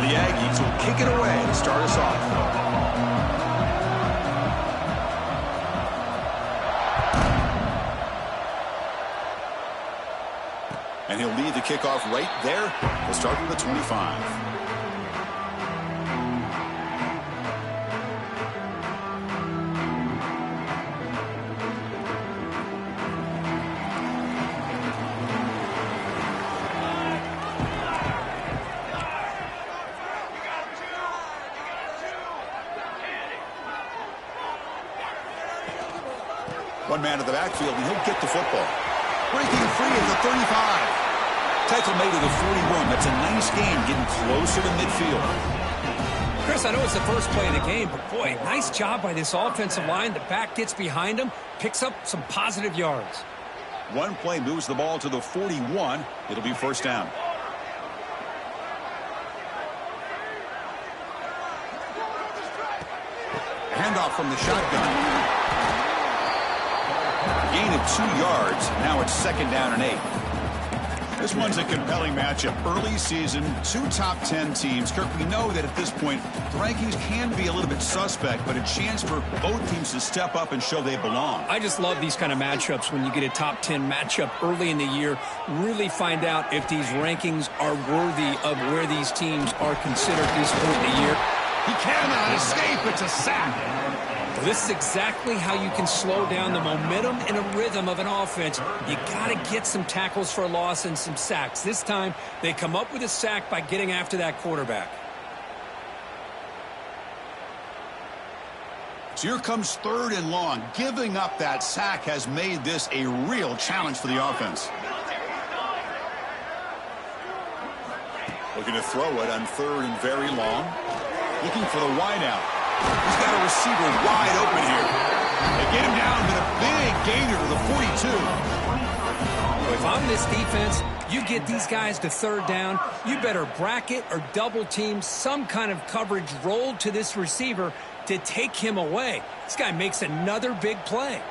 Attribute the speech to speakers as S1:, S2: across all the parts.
S1: the Aggies will kick it away to start us off. And he'll lead the kickoff right there. We'll start with the 25. One man to the backfield, and he'll get the football. Breaking free at the 35. Tackle made at the 41. That's a nice gain, getting closer to midfield.
S2: Chris, I know it's the first play of the game, but boy, nice job by this offensive line. The back gets behind him, picks up some positive yards.
S1: One play moves the ball to the 41. It'll be first down. Handoff from the shotgun. Gain of 2 yards. Now it's second down and 8. This one's a compelling matchup. Early season, 2 top 10 teams. Kirk, we know that at this point, the rankings can be a little bit suspect, but a chance for both teams to step up and show they belong.
S2: I just love these kind of matchups when you get a top 10 matchup early in the year. Really find out if these rankings are worthy of where these teams are considered at this point in the year.
S1: He cannot escape. It's a sack.
S2: This is exactly how you can slow down the momentum and a rhythm of an offense. You got to get some tackles for a loss and some sacks. This time, they come up with a sack by getting after that quarterback.
S1: So here comes 3rd and long. Giving up that sack has made this a real challenge for the offense. Looking to throw it on 3rd and very long. Looking for the wide out. He's got a receiver wide open here. They get him down, but a big gainer to the 42.
S2: If I'm this defense, you get these guys to 3rd down, you better bracket or double team some kind of coverage rolled to this receiver to take him away. This guy makes another big play.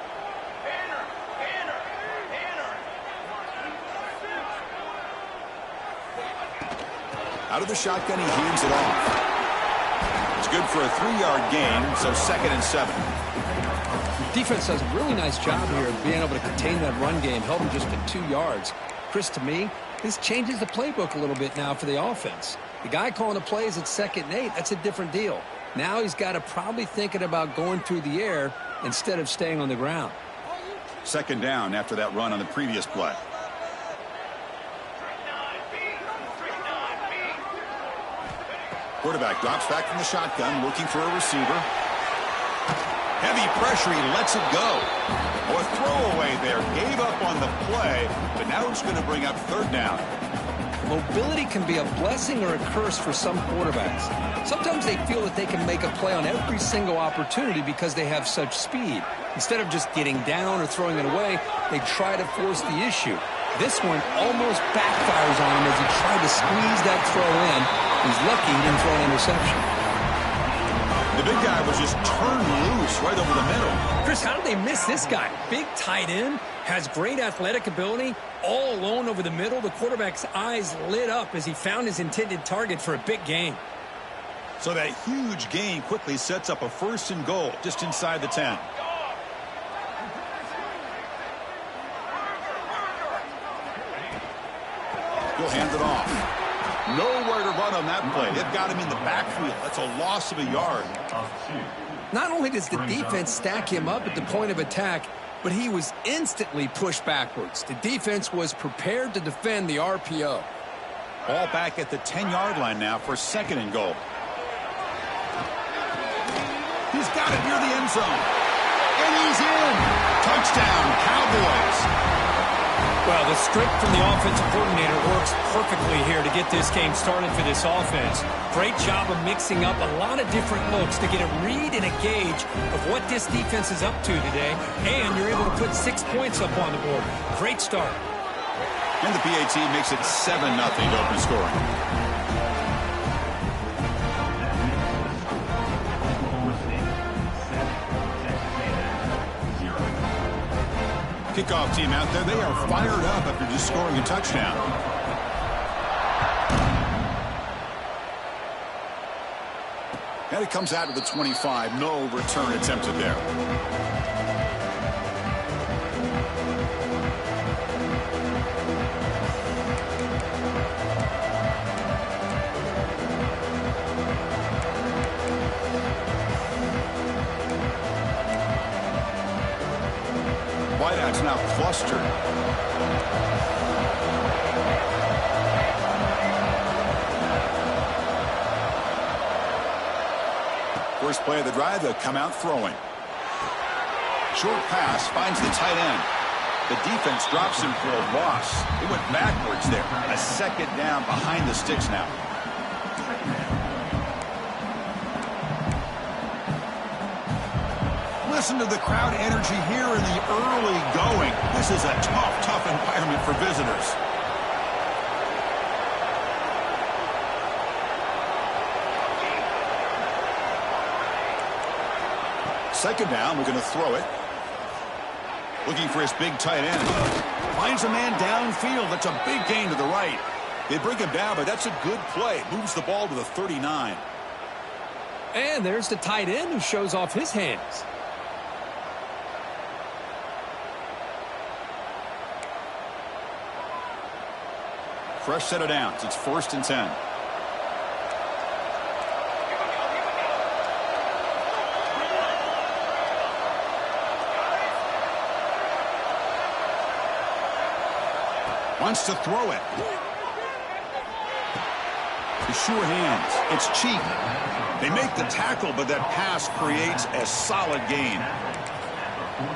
S1: Out of the shotgun, he hands it off. Good for a 3-yard gain, so 2nd and 7.
S2: Defense does a really nice job here of being able to contain that run game, held him just at 2 yards. Chris, to me, this changes the playbook a little bit now for the offense. The guy calling the plays at 2nd and 8, that's a different deal. Now he's got to probably thinking about going through the air instead of staying on the ground.
S1: 2nd down after that run on the previous play. Quarterback drops back from the shotgun, looking for a receiver. Heavy pressure, he lets it go. Oh, a throwaway there, gave up on the play, but now it's going to bring up 3rd down.
S2: Mobility can be a blessing or a curse for some quarterbacks. Sometimes they feel that they can make a play on every single opportunity because they have such speed. Instead of just getting down or throwing it away, they try to force the issue. This one almost backfires on him as he tried to squeeze that throw in. He's lucky he didn't throw an interception.
S1: The big guy was just turned loose right over the middle.
S2: Chris, how did they miss this guy? Big tight end, has great athletic ability, all alone over the middle. The quarterback's eyes lit up as he found his intended target for a big gain.
S1: So that huge gain quickly sets up a 1st and goal just inside the 10. He'll hand it off. Nowhere to run on that play. They've got him in the backfield. That's a loss of a yard.
S2: Not only does the defense stack him up at the point of attack, but he was instantly pushed backwards. The defense was prepared to defend the RPO.
S1: Ball back at the 10-yard line now for 2nd and goal. He's got it near the end zone. And he's in. Touchdown, Cowboys.
S2: Well, the script from the offensive coordinator works perfectly here to get this game started for this offense. Great job of mixing up a lot of different looks to get a read and a gauge of what this defense is up to today, and you're able to put 6 points up on the board. Great start.
S1: And the PAT makes it 7-0 to open scoring. Kickoff team out there, they are fired up after just scoring a touchdown. And it comes out to the 25. No return attempted there. Wideout's now clustered. First play of the drive, they'll come out throwing. Short pass finds the tight end. The defense drops him for a loss. It went backwards there. A second down behind the sticks now. Listen to the crowd energy here in the early going. This is a tough environment for visitors. Second down, we're going to throw it. Looking for his big tight end. Finds a man downfield. That's a big gain to the right. They bring him down, but that's a good play. Moves the ball to the 39.
S2: And there's the tight end who shows off his hands.
S1: Fresh set of downs. It's 1st and 10. Wants to throw it. The sure hands. It's cheap. They make the tackle, but that pass creates a solid gain.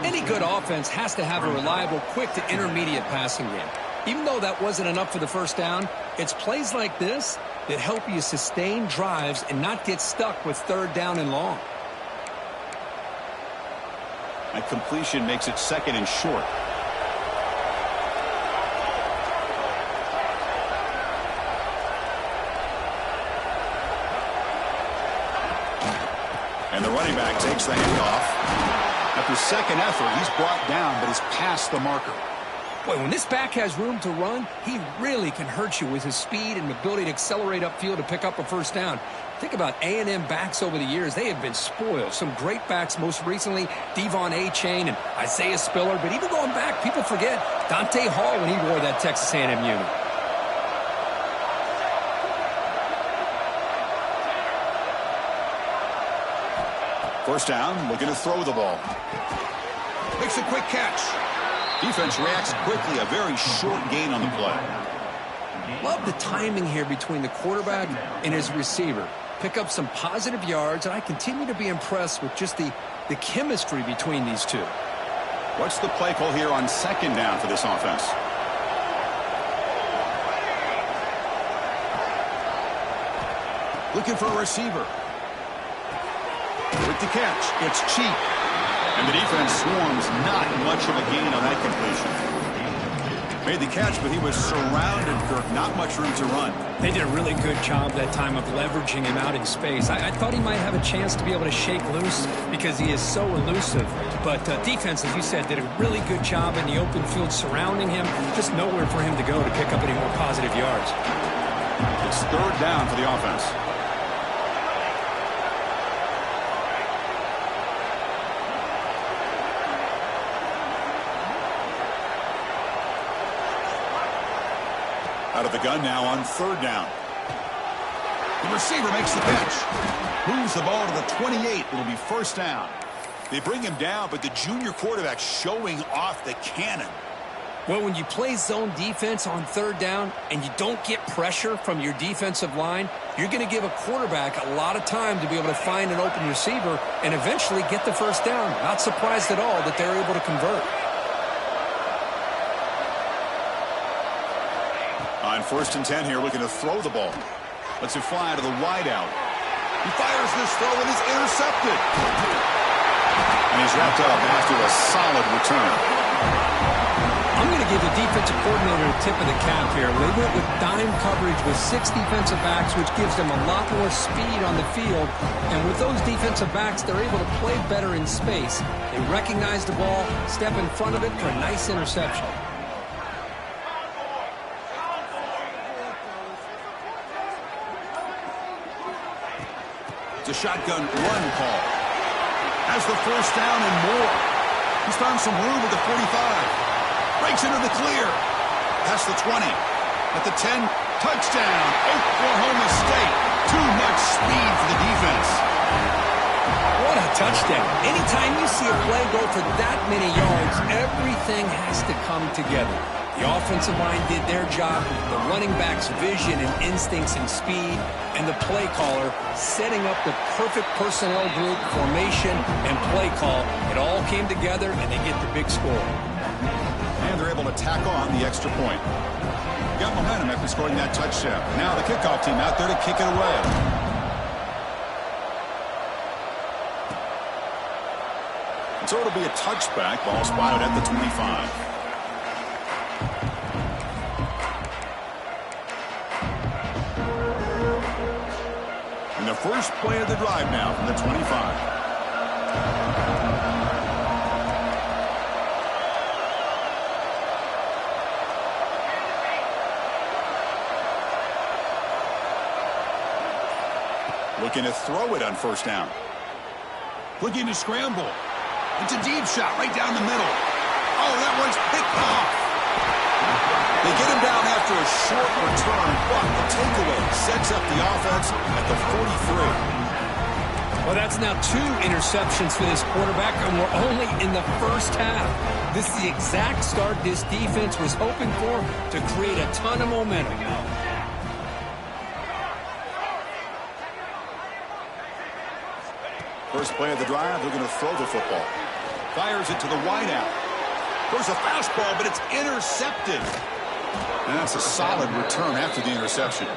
S2: Any good offense has to have a reliable, quick to intermediate passing game. Even though that wasn't enough for the first down, it's plays like this that help you sustain drives and not get stuck with 3rd down and long.
S1: That completion makes it 2nd and short. And the running back takes the handoff. After second effort, he's brought down, but he's past the marker.
S2: Boy, when this back has room to run, he really can hurt you with his speed and ability to accelerate upfield to pick up a first down. Think about A&M backs over the years. They have been spoiled. Some great backs, most recently, Devon Achane and Isaiah Spiller. But even going back, people forget Dante Hall when he wore that Texas A&M unit.
S1: First down, looking to throw the ball. Makes a quick catch. Defense reacts quickly, a very short gain on the play.
S2: Love the timing here between the quarterback and his receiver. Pick up some positive yards, and I continue to be impressed with just the chemistry between these two.
S1: What's the play call here on 2nd down for this offense? Looking for a receiver. With the catch, it's cheap. And the defense swarms, not much of a gain on that completion. Made the catch, but he was surrounded, Kirk. Not much room to run.
S2: They did a really good job that time of leveraging him out in space. I thought he might have a chance to be able to shake loose because he is so elusive. But defense, as you said, did a really good job in the open field surrounding him. Just nowhere for him to go to pick up any more positive yards.
S1: It's 3rd down for the offense. Out of the gun now on 3rd down. The receiver makes the catch. Moves the ball to the 28. It'll be 1st down. They bring him down, but the junior quarterback showing off the cannon.
S2: Well, when you play zone defense on 3rd down and you don't get pressure from your defensive line, you're going to give a quarterback a lot of time to be able to find an open receiver and eventually get the first down. Not surprised at all that they're able to convert.
S1: On 1st and 10 here, looking to throw the ball. Lets it fly to the wideout. He fires this throw and is intercepted. And he's wrapped up after a solid return.
S2: I'm going to give the defensive coordinator a tip of the cap here. They went with dime coverage with 6 defensive backs, which gives them a lot more speed on the field. And with those defensive backs, they're able to play better in space. They recognize the ball, step in front of it for a nice interception.
S1: It's a shotgun run call. Has the first down and more. He's found some room at the 45. Breaks into the clear. Past the 20. At the 10. Touchdown. Oklahoma State. Too much speed for the defense.
S2: What a touchdown. Anytime you see a play go for that many yards, everything has to come together. The offensive line did their job, the running back's vision and instincts and speed, and the play caller setting up the perfect personnel group, formation, and play call. It all came together, and they get the big score.
S1: And they're able to tack on the extra point. Got momentum after scoring that touchdown. Now the kickoff team out there to kick it away. So it'll be a touchback. Ball spotted at the 25. And the first play of the drive now from the 25. Looking to throw it on first down. Looking to scramble. It's a deep shot right down the middle. Oh, that one's picked off. They get him down after a short return, but the takeaway sets up the offense at the 43.
S2: Well, that's now 2 interceptions for this quarterback, and we're only in the first half. This is the exact start this defense was hoping for to create a ton of momentum.
S1: First play of the drive, they're going to throw the football. Fires it to the wideout. There's a fastball, but it's intercepted. And that's a solid return after the interception.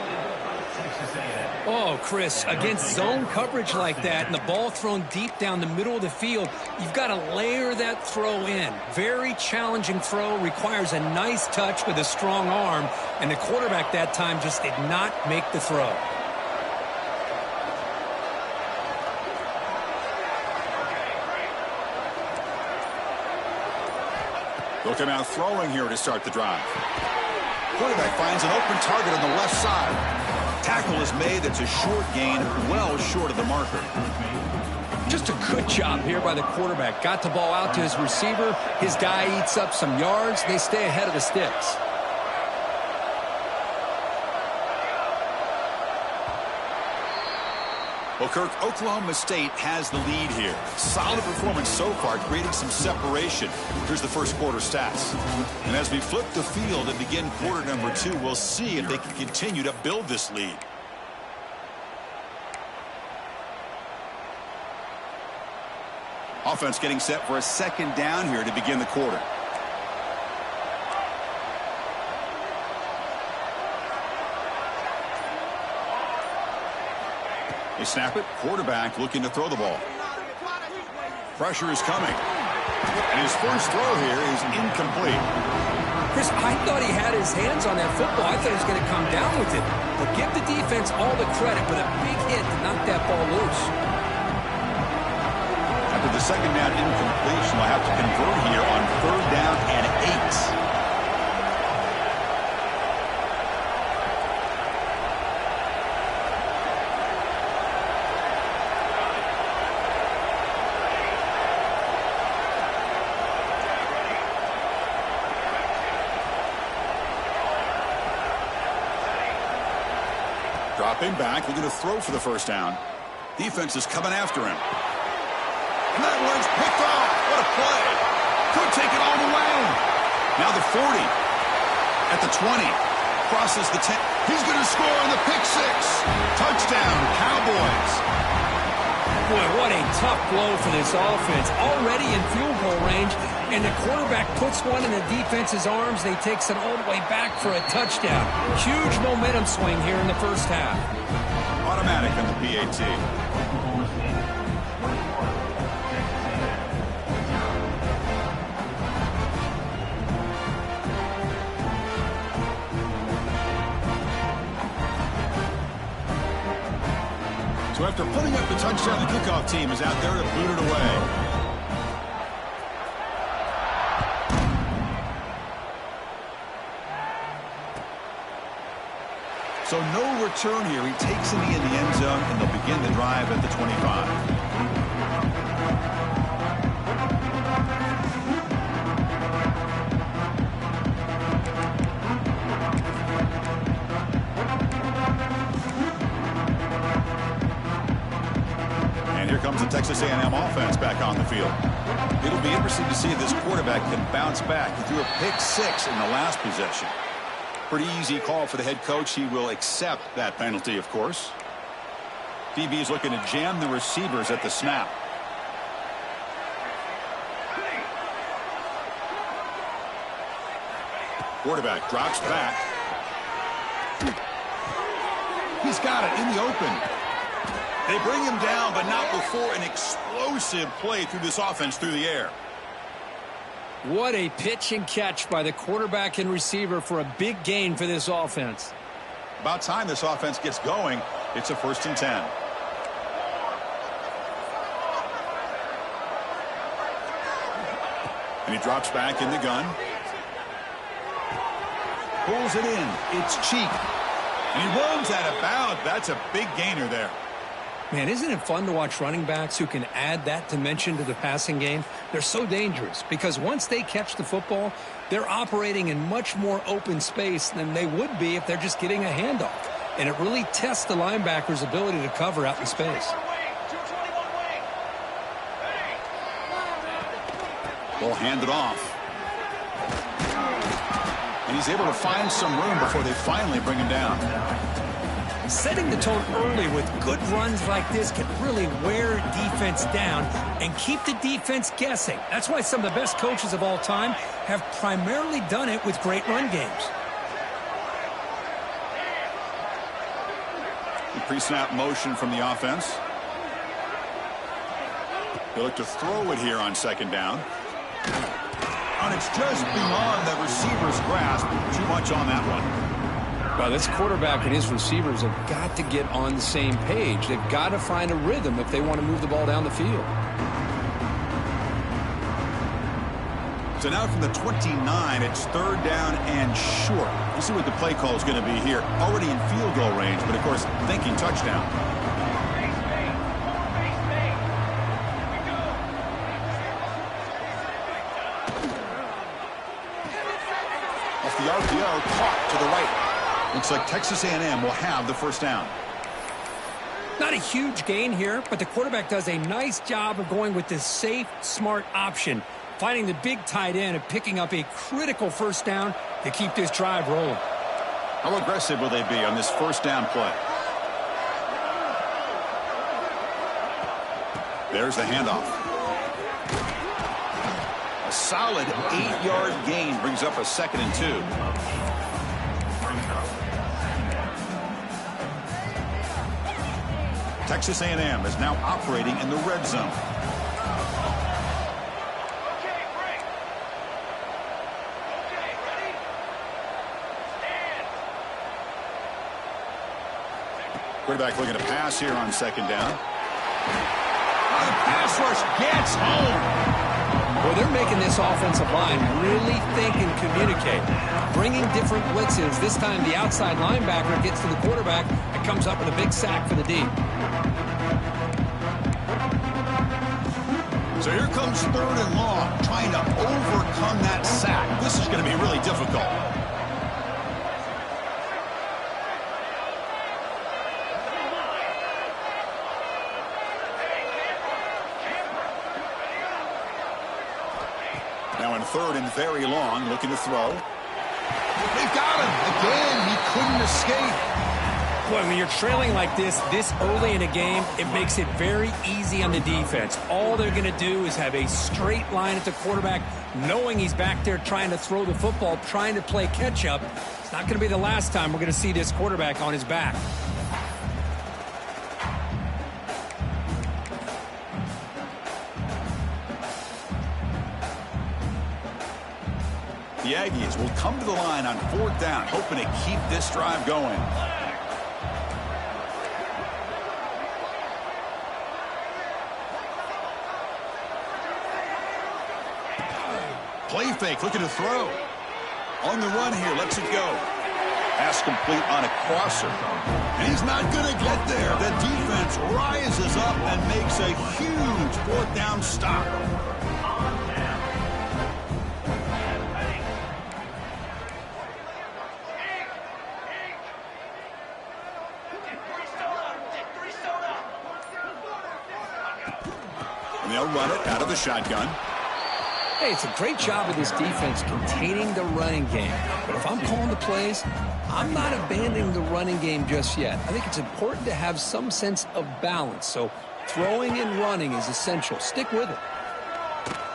S2: Oh, Chris, against zone coverage like that and the ball thrown deep down the middle of the field, you've got to layer that throw in. Very challenging throw, requires a nice touch with a strong arm, and the quarterback that time just did not make the throw.
S1: Looking out throwing here to start the drive. Quarterback finds an open target on the left side. Tackle is made. That's a short gain, well short of the marker.
S2: Just a good job here by the quarterback. Got the ball out to his receiver. His guy eats up some yards. They stay ahead of the sticks.
S1: Well, Kirk, Oklahoma State has the lead here. Solid performance so far, creating some separation. Here's the first quarter stats. And as we flip the field and begin quarter number 2, we'll see if they can continue to build this lead. Offense getting set for a second down here to begin the quarter. They snap it. Quarterback looking to throw the ball. Pressure is coming. And his first throw here is incomplete.
S2: Chris, I thought he had his hands on that football. I thought he was going to come down with it. But give the defense all the credit, but a big hit to knock that ball loose.
S1: After the second down incompletion, they'll have to convert here on third down and 8. Dropping back, looking to throw for the first down. Defense is coming after him. And that one's picked off. What a play. Could take it all the way. Now the 40. At the 20. Crosses the 10. He's going to score on the pick 6. Touchdown, Cowboys.
S2: Boy, what a tough blow for this offense. Already in field goal range, and the quarterback puts one in the defense's arms. They takes it all the way back for a touchdown. Huge momentum swing here in the first half.
S1: Automatic on the PAT. So after putting up the touchdown, the kickoff team is out there to boot it away. So no return here. He takes a knee in the end zone, and they'll begin the drive at the 25. Comes the Texas A&M offense back on the field. It'll be interesting to see if this quarterback can bounce back. He threw a pick-6 in the last possession. Pretty easy call for the head coach. He will accept that penalty, of course. DB is looking to jam the receivers at the snap. Quarterback drops back. He's got it in the open. They bring him down, but not before an explosive play through this offense through the air.
S2: What a pitch and catch by the quarterback and receiver for a big gain for this offense.
S1: About time this offense gets going. It's a 1st and 10. And he drops back in the gun. Pulls it in. It's cheap. And he runs out of bounds. That's a big gainer there.
S2: Man, isn't it fun to watch running backs who can add that dimension to the passing game? They're so dangerous because once they catch the football, they're operating in much more open space than they would be if they're just getting a handoff. And it really tests the linebacker's ability to cover out in space.
S1: Ball handed off. And he's able to find some room before they finally bring him down.
S2: Setting the tone early with good runs like this can really wear defense down and keep the defense guessing. That's why some of the best coaches of all time have primarily done it with great run games.
S1: The pre-snap motion from the offense. They look to throw it here on 2nd down. And it's just beyond the receiver's grasp. Too much on that one.
S2: Well, this quarterback and his receivers have got to get on the same page. They've got to find a rhythm if they want to move the ball down the field.
S1: So now from the 29, it's 3rd down and short. We'll see what the play call is going to be here. Already in field goal range, but of course thinking touchdown. Off the RPO, caught to the right. Looks like Texas A&M will have the 1st down.
S2: Not a huge gain here, but the quarterback does a nice job of going with this safe, smart option, finding the big tight end and picking up a critical 1st down to keep this drive rolling.
S1: How aggressive will they be on this 1st down play? There's the handoff. A solid 8-yard gain brings up a 2nd and 2. Texas A&M is now operating in the red zone. Quarterback looking to pass here on 2nd down. The pass rush gets home.
S2: Well, they're making this offensive line really think and communicate. Bringing different blitzes. This time the outside linebacker gets to the quarterback and comes up with a big sack for the D.
S1: So here comes 3rd and long, trying to overcome that sack. This is going to be really difficult. Now in 3rd and very long, looking to throw. They've got him. Again, he couldn't escape.
S2: Boy, when you're trailing like this early in a game, it makes it very easy on the defense. All they're going to do is have a straight line at the quarterback, knowing he's back there trying to throw the football, trying to play catch-up. It's not going to be the last time we're going to see this quarterback on his back.
S1: The Aggies will come to the line on 4th down, hoping to keep this drive going. Play fake, looking to throw. On the run here, lets it go. Pass complete on a crosser. And he's not going to get there. The defense rises up and makes a huge fourth down stop. And they'll run it out of the shotgun.
S2: Hey, it's a great job of this defense containing the running game. But if I'm calling the plays, I'm not abandoning the running game just yet. I think it's important to have some sense of balance. So throwing and running is essential. Stick with it.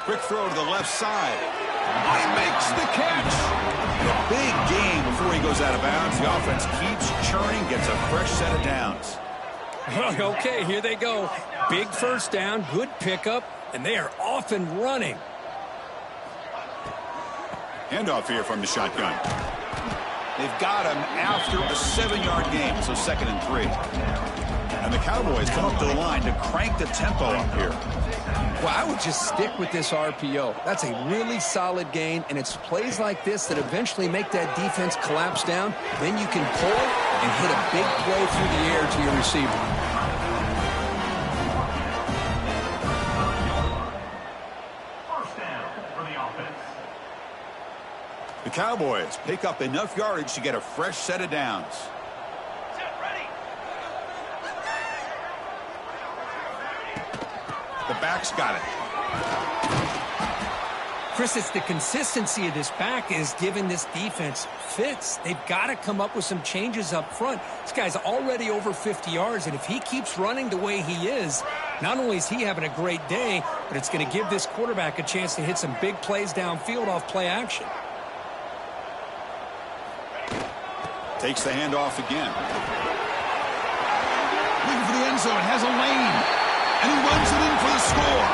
S1: Quick throw to the left side. He makes the catch. And a big gain before he goes out of bounds. The offense keeps churning, gets a fresh set of downs.
S2: Okay, here they go. Big first down, good pickup, and they are off and running.
S1: Handoff here from the shotgun. They've got him after a 7-yard gain, so 2nd and 3. And the Cowboys come up to the line to crank the tempo up here.
S2: Well, I would just stick with this RPO. That's a really solid gain, and it's plays like this that eventually make that defense collapse down. Then you can pull and hit a big play through the air to your receiver.
S1: The Cowboys pick up enough yardage to get a fresh set of downs. The back's got it.
S2: Chris, it's the consistency of this back is giving this defense fits. They've got to come up with some changes up front. This guy's already over 50 yards, and if he keeps running the way he is, not only is he having a great day, but it's going to give this quarterback a chance to hit some big plays downfield off play action.
S1: Takes the handoff again. Looking for the end zone. Has a lane. And he runs it in for the score.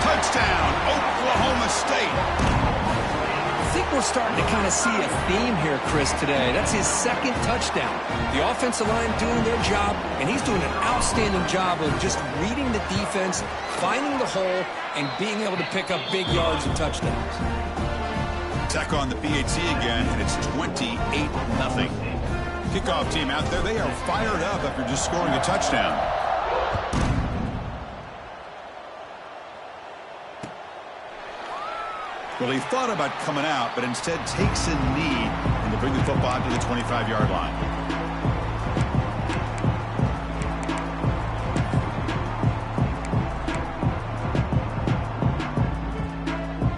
S1: Touchdown, Oklahoma State.
S2: I think we're starting to kind of see a theme here, Chris, today. That's his 2nd touchdown. The offensive line doing their job, and he's doing an outstanding job of just reading the defense, finding the hole, and being able to pick up big yards and touchdowns.
S1: Tech on the PAT again, and it's 28-0. Kickoff team out there, they are fired up after just scoring a touchdown. Well, he thought about coming out, but instead takes a knee and to bring the football to the 25-yard line.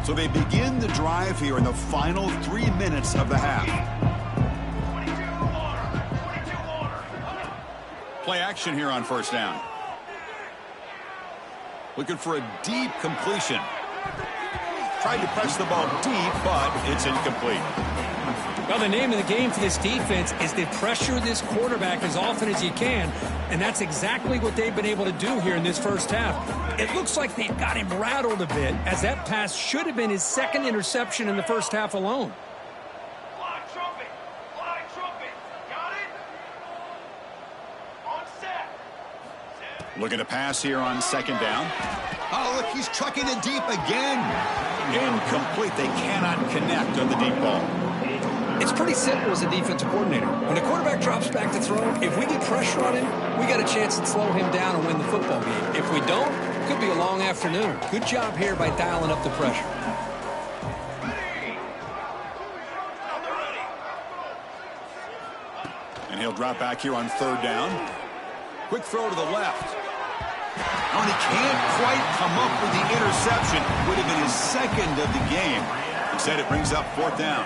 S1: So they begin the drive here in the final 3 minutes of the half. Play action here on first down. Looking for a deep completion. Tried to press the ball deep, but it's incomplete.
S2: Well, the name of the game for this defense is to pressure this quarterback as often as you can, and that's exactly what they've been able to do here in this first half. It looks like they've got him rattled a bit, as that pass should have been his 2nd interception in the first half alone.
S1: Looking to pass here on 2nd down. Oh, look, he's chucking it deep again. Incomplete. They cannot connect on the deep ball.
S2: It's pretty simple as a defensive coordinator. When the quarterback drops back to throw, if we get pressure on him, we got a chance to slow him down and win the football game. If we don't, it could be a long afternoon. Good job here by dialing up the pressure.
S1: And he'll drop back here on 3rd down. Quick throw to the left. Oh, and he can't quite come up with the interception. Would have been his 2nd of the game. Instead, it brings up 4th down.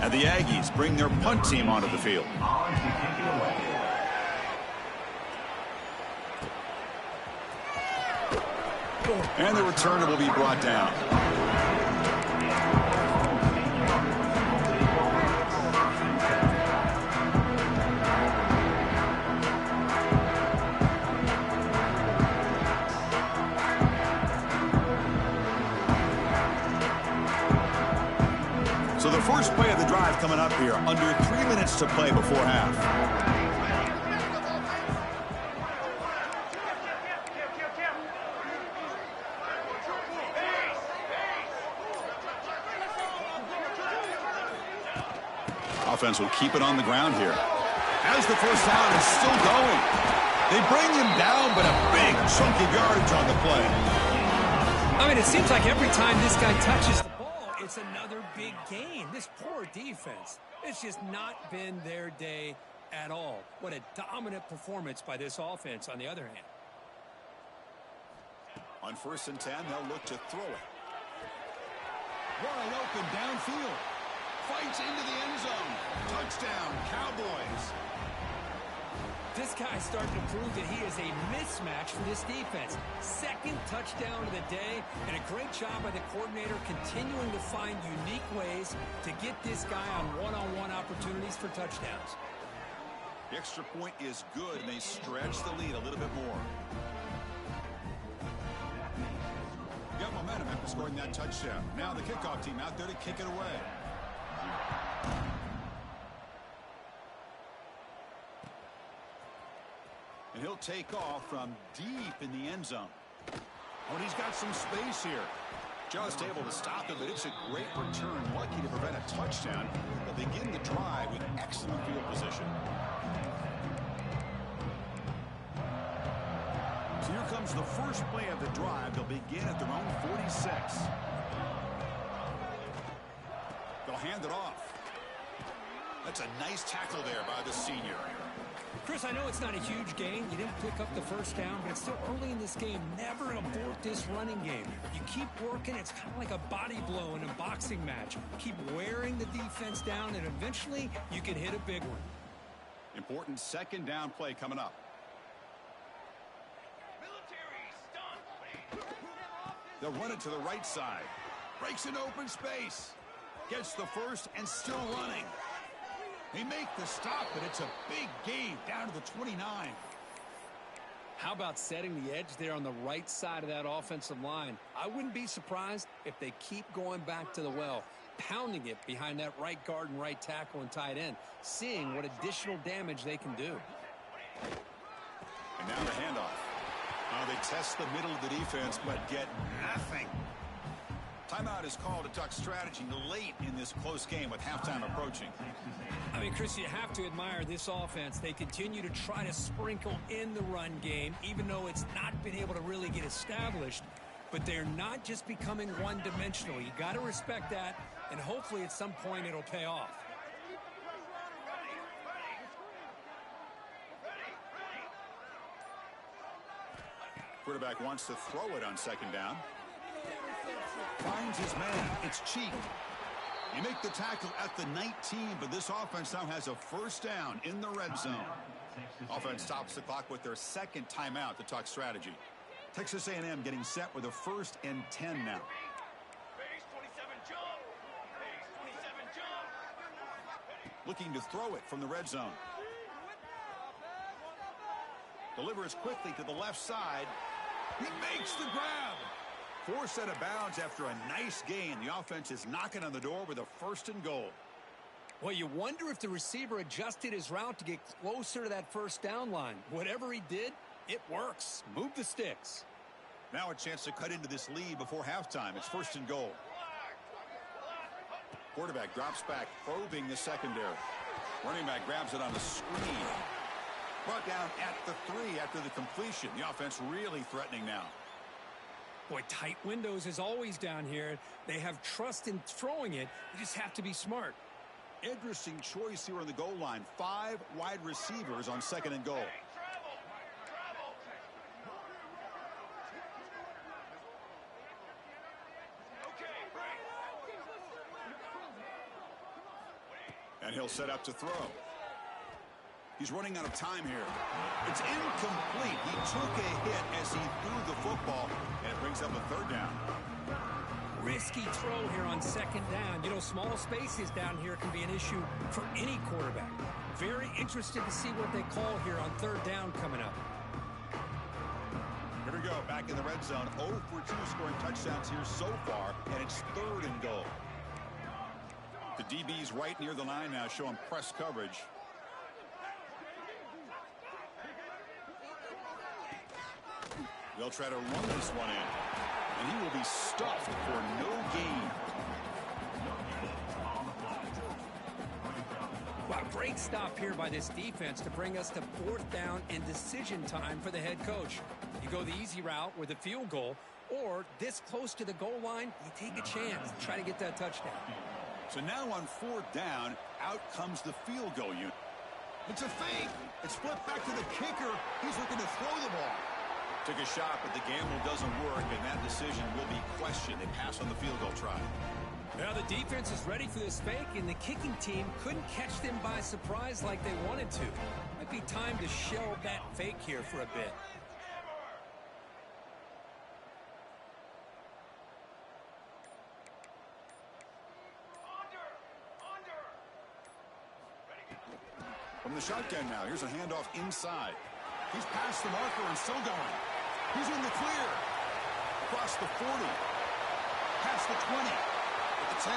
S1: And the Aggies bring their punt team onto the field. And the returner will be brought down. So the first play of the drive coming up here, under 3 minutes to play before half. A offense will keep it on the ground here. As the first down is still going. They bring him down, but a big chunk of yardage on the play.
S2: I mean, it seems like every time this guy touches the ball, it's another big gain. This poor defense, it's just not been their day at all. What a dominant performance by this offense on the other hand.
S1: On 1st and 10, they'll look to throw it. Wide open downfield. Fights into the end zone. Touchdown, Cowboys.
S2: This guy's starting to prove that he is a mismatch for this defense. 2nd touchdown of the day, and a great job by the coordinator continuing to find unique ways to get this guy on one-on-one opportunities for touchdowns.
S1: The extra point is good, and they stretch the lead a little bit more. Got momentum after scoring that touchdown. Now the kickoff team out there to kick it away. And he'll take off from deep in the end zone. Oh, and he's got some space here. Just able to stop it, but it's a great return. Lucky to prevent a touchdown. They'll begin the drive with excellent field position. So here comes the first play of the drive. They'll begin at their own 46. They'll hand it off. That's a nice tackle there by the senior.
S2: Chris, I know it's not a huge gain. You didn't pick up the first down, but it's still early in this game. Never abort this running game. You keep working. It's kind of like a body blow in a boxing match. Keep wearing the defense down, and eventually you can hit a big one.
S1: Important 2nd down play coming up. They'll run it to the right side. Breaks an open space. Gets the first and still running. They make the stop, but it's a big gain down to the 29.
S2: How about setting the edge there on the right side of that offensive line? I wouldn't be surprised if they keep going back to the well, pounding it behind that right guard and right tackle and tight end, seeing what additional damage they can do.
S1: And now the handoff. They test the middle of the defense, but get nothing. Timeout is called to Duck strategy late in this close game with halftime approaching.
S2: I mean, Chris, you have to admire this offense. They continue to try to sprinkle in the run game, even though it's not been able to really get established. But they're not just becoming one-dimensional. You got to respect that, and hopefully at some point it'll pay off.
S1: Quarterback wants to throw it on 2nd down. Finds his man. It's Cheek. You make the tackle at the 19, but this offense now has a first down in the red zone. Offense stops the clock with their 2nd timeout to talk strategy. Texas A&M getting set with a 1st and 10 now. Looking to throw it from the red zone. Delivers quickly to the left side. He makes the grab. Forced out of bounds after a nice gain. The offense is knocking on the door with a 1st and goal.
S2: Well, you wonder if the receiver adjusted his route to get closer to that first down line. Whatever he did, it works. Move the sticks.
S1: Now a chance to cut into this lead before halftime. It's 1st and goal. Quarterback drops back, probing the secondary. Running back grabs it on the screen. Brought down at the 3 after the completion. The offense really threatening now.
S2: Boy, tight windows is always down here. They have trust in throwing it. You just have to be smart.
S1: Interesting choice here on the goal line. 5 wide receivers on 2nd and goal. And he'll set up to throw. He's running out of time here. It's incomplete. He took a hit as he threw the football, and it brings up a 3rd down.
S2: Risky throw here on 2nd down. You know, small spaces down here can be an issue for any quarterback. Very interested to see what they call here on 3rd down coming up.
S1: Here we go, back in the red zone. 0 for 2 scoring touchdowns here so far, and it's 3rd and goal. The DB's right near the line now, showing press coverage. They'll try to run this one in, and he will be stuffed for no gain.
S2: Great stop here by this defense to bring us to 4th down and decision time for the head coach. You go the easy route with a field goal, or this close to the goal line, you take a chance to try to get that touchdown.
S1: So now on 4th down, out comes the field goal unit. It's a fake. It's flipped back to the kicker. He's looking to throw the ball. Took a shot, but the gamble doesn't work, and that decision will be questioned. They pass on the field goal try.
S2: Now the defense is ready for this fake, and the kicking team couldn't catch them by surprise like they wanted to. Might be time to shell that fake here for a bit.
S1: From the shotgun now, here's a handoff inside. He's past the marker and still going. He's in the clear. Across the 40. Past the 20. At the 10.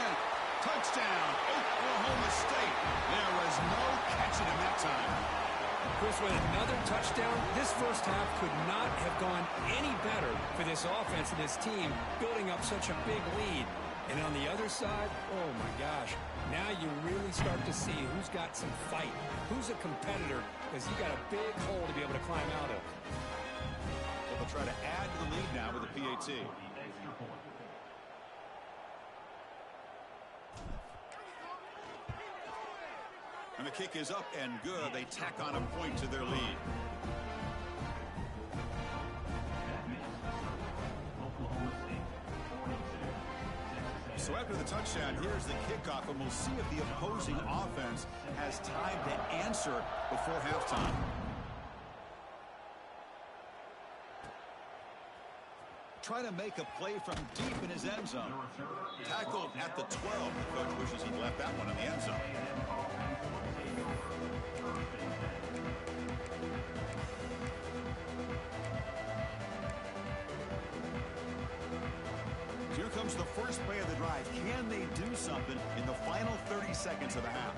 S1: Touchdown, Oklahoma State. There was no catching him that time.
S2: Chris, with another touchdown, this first half could not have gone any better for this offense and this team, building up such a big lead. And on the other side, oh my gosh, now you really start to see who's got some fight, who's a competitor, because you got a big hole to be able to climb out of.
S1: So they'll try to add to the lead now with a PAT. And the kick is up and good. They tack on a point to their lead. So after the touchdown, here's the kickoff, and we'll see if the opposing offense has time to answer before halftime. Try to make a play from deep in his end zone. Tackled at the 12. The coach wishes he'd left that one in the end zone. Here comes the first play of the drive. Can they do something in the final 30 seconds of the half?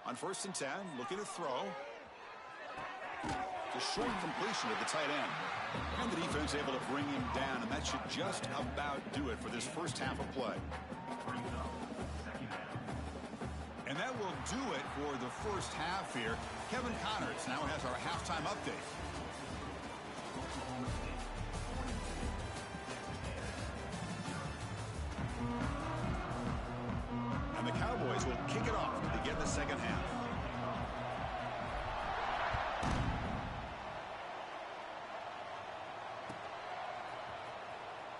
S1: On 1st and 10, looking to throw. It's a short completion to the tight end. And the defense able to bring him down, and that should just about do it for this first half of play. And that will do it for the first half here. Kevin Connors now has our halftime update. And the Cowboys will kick it off to begin the second half.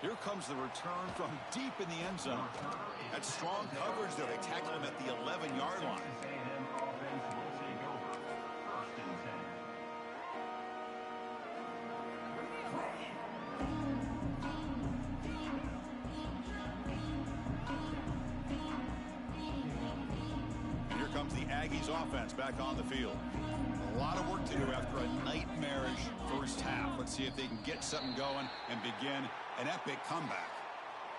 S1: Here comes the return from deep in the end zone. That's strong coverage there. They tackle him at the 11-yard line. And here comes the Aggies offense back on the field. A lot of work to do after a nightmarish first half. Let's see if they can get something going and begin an epic comeback.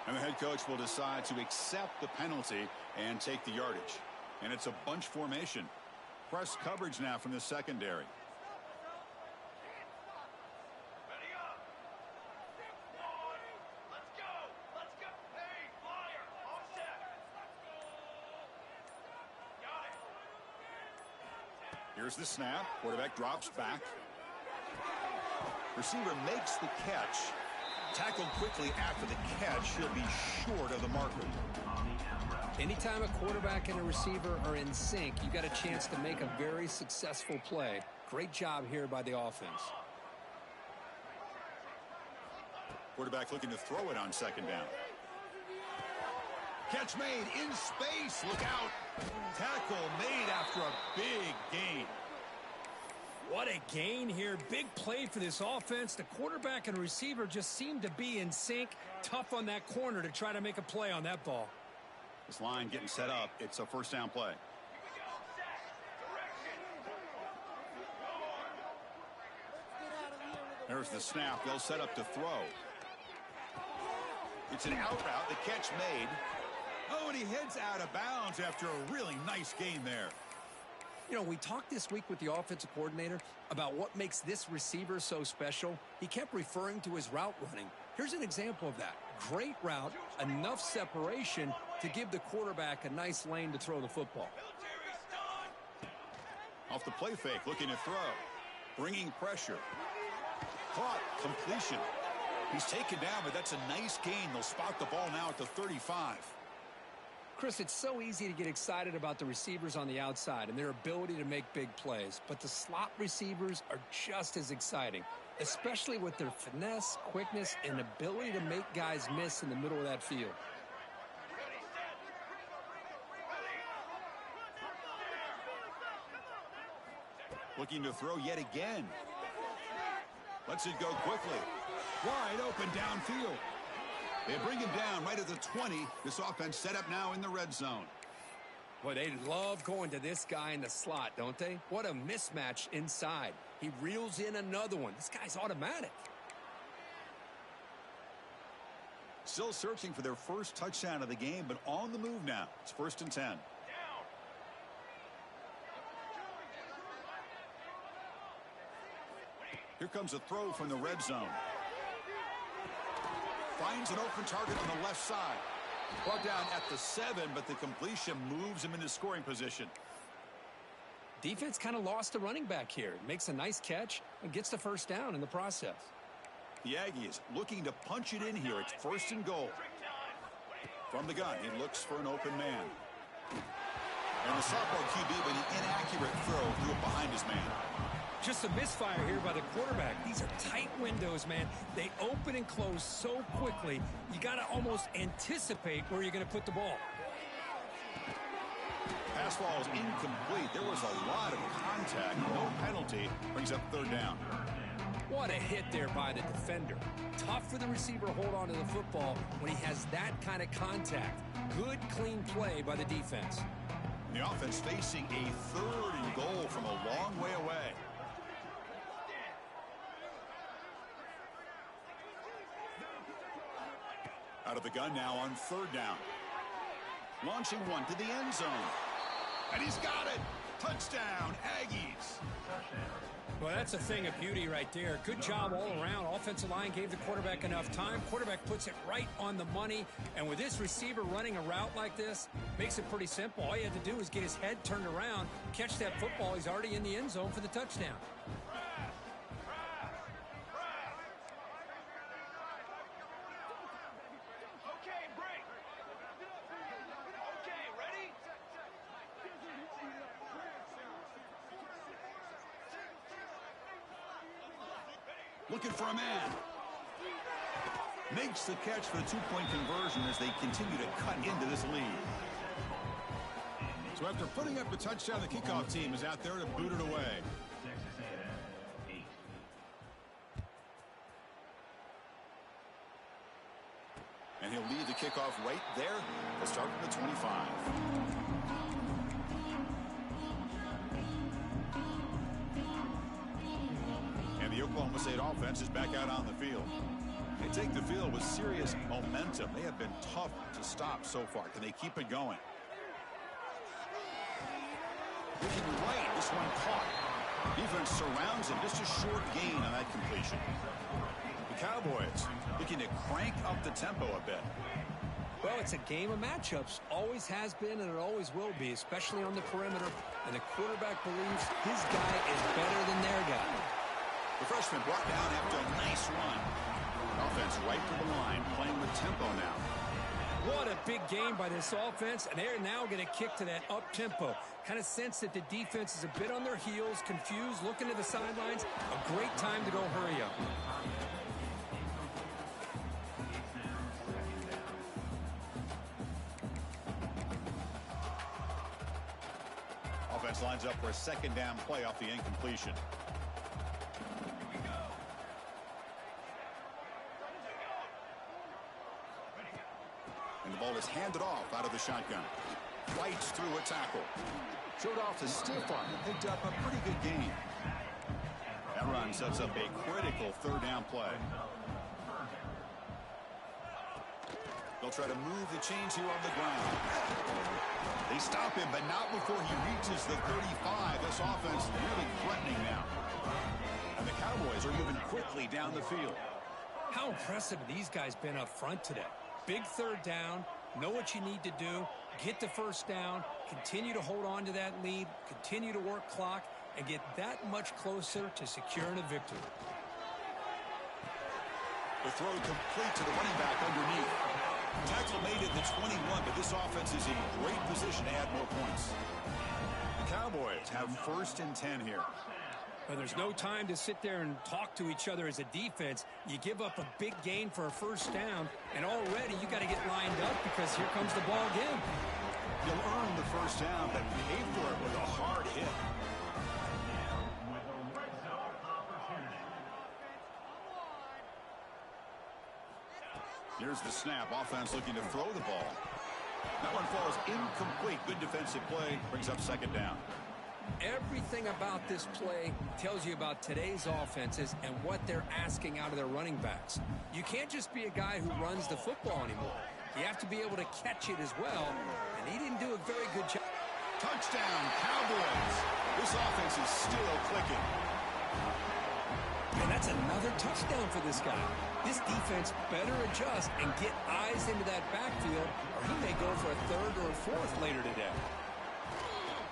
S1: And the head coach will decide to accept the penalty and take the yardage. And it's a bunch formation. Press coverage now from the secondary.
S3: Ready up. Let's go. Let's go. Hey, flyer. All set. Got it.
S1: Here's the snap. Quarterback drops back. Receiver makes the catch. Tackled quickly after the catch. He'll be short of the marker.
S2: Anytime a quarterback and a receiver are in sync, you got a chance to make a very successful play. Great job here by the offense.
S1: Quarterback looking to throw it on second down. Catch made in space. Look out. Tackle made after a big gain.
S2: What a gain here. Big play for this offense. The quarterback and receiver just seem to be in sync. Tough on that corner to try to make a play on that ball.
S1: This line getting set up. It's a first down play. There's the snap. They'll set up to throw. It's an out route. The catch made. Oh, and he heads out of bounds after a really nice gain there.
S2: You know, we talked this week with the offensive coordinator about what makes this receiver so special. He kept referring to his route running. Here's an example of that. Great route, enough separation, to give the quarterback a nice lane to throw the football.
S3: Military's done.
S1: Off the play fake, looking to throw. Bringing pressure. Caught. Completion. He's taken down, but that's a nice gain. They'll spot the ball now at the 35.
S2: Chris, it's so easy to get excited about the receivers on the outside and their ability to make big plays, but the slot receivers are just as exciting, especially with their finesse, quickness, and ability to make guys miss in the middle of that field.
S3: Ready, set. Ready.
S1: Looking to throw yet again. Lets it go quickly. Wide open downfield. They bring him down right at the 20. This offense set up now in the red zone.
S2: Boy, they love going to this guy in the slot, don't they? What a mismatch inside. He reels in another one. This guy's automatic.
S1: Still searching for their first touchdown of the game, but on the move now. It's 1st and 10.
S3: Down.
S1: Here comes a throw from the red zone. Finds an open target on the left side. Brought down at the 7, but the completion moves him into scoring position.
S2: Defense kind of lost a running back here. Makes a nice catch and gets the first down in the process.
S1: The Aggies looking to punch it in here. It's 1st and goal.
S3: Trick time.
S1: From the gun, he looks for an open man. And the sophomore QB with an inaccurate throw threw it behind his man.
S2: Just a misfire here by the quarterback. These are tight windows, man. They open and close so quickly, you got to almost anticipate where you're going to put the ball.
S1: Pass ball is incomplete. There was a lot of contact. No penalty. Brings up 3rd down.
S2: What a hit there by the defender. Tough for the receiver to hold on to the football when he has that kind of contact. Good, clean play by the defense.
S1: The offense facing a 3rd and goal from a long way away. Out of the gun now on 3rd down. Launching one to the end zone. And he's got it. Touchdown, Aggies.
S2: Well, that's a thing of beauty right there. Good job all around. Offensive line gave the quarterback enough time. Quarterback puts it right on the money. And with this receiver running a route like this, makes it pretty simple. All you have to do is get his head turned around, catch that football. He's already in the end zone for the touchdown.
S3: Okay, break. Okay, ready?
S1: Looking for a man. Makes the catch for the 2-point conversion as they continue to cut into this lead. So after putting up a touchdown, the kickoff team is out there to boot it away. And he'll lead the kickoff right there. They'll start from the 25. And the Oklahoma State offense is back out on the field. They take the field with serious momentum. They have been tough to stop so far. Can they keep it going? Looking right, this one caught. Defense surrounds him. Just a short gain on that completion. The Cowboys looking to crank up the tempo a bit.
S2: Well, it's a game of matchups. Always has been and it always will be, especially on the perimeter. And the quarterback believes his guy is better than their guy.
S1: The freshman brought down after a nice run. Offense right to the line, playing with tempo now.
S2: What a big game by this offense, and they're now going to kick to that up-tempo. Kind of sense that the defense is a bit on their heels, confused, looking to the sidelines. A great time to go hurry up.
S1: Offense lines up for a 2nd down play off the incompletion. And the ball is handed off out of the shotgun. Fights through a tackle. Showed off the stiff arm and picked up a pretty good gain. That run sets up a critical 3rd down play. They'll try to move the chains here on the ground. They stop him, but not before he reaches the 35. This offense really threatening now. And the Cowboys are moving quickly down the field.
S2: How impressive have these guys been up front today? Big 3rd down, know what you need to do, get the first down, continue to hold on to that lead, continue to work clock, and get that much closer to securing a victory.
S1: The throw complete to the running back underneath. Tackle made at the 21, but this offense is in great position to add more points. The Cowboys have 1st and 10 here.
S2: Well, there's no time to sit there and talk to each other as a defense. You give up a big gain for a first down, and already you got to get lined up because here comes the ball again.
S1: You'll earn the first down, but pay for it with a hard hit. Here's the snap. Offense looking to throw the ball. That one falls incomplete. Good defensive play. Brings up 2nd down.
S2: Everything about this play tells you about today's offenses and what they're asking out of their running backs. You can't just be a guy who runs the football anymore. You have to be able to catch it as well, and he didn't do a very good job.
S1: Touchdown, Cowboys. This offense is still clicking.
S2: And that's another touchdown for this guy. This defense better adjust and get eyes into that backfield, or he may go for a 3rd or a 4th later today.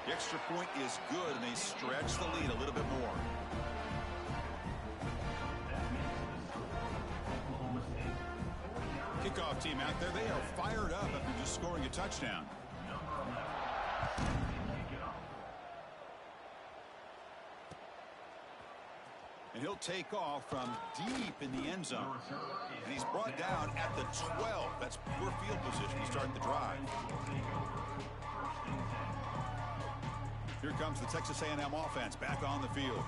S1: The extra point is good, and they stretch the lead a little bit more. Kickoff team out there. They are fired up after just scoring a touchdown. And he'll take off from deep in the end zone. And he's brought down at the 12. That's poor field position to start the drive. Here comes the Texas A&M offense back on the field.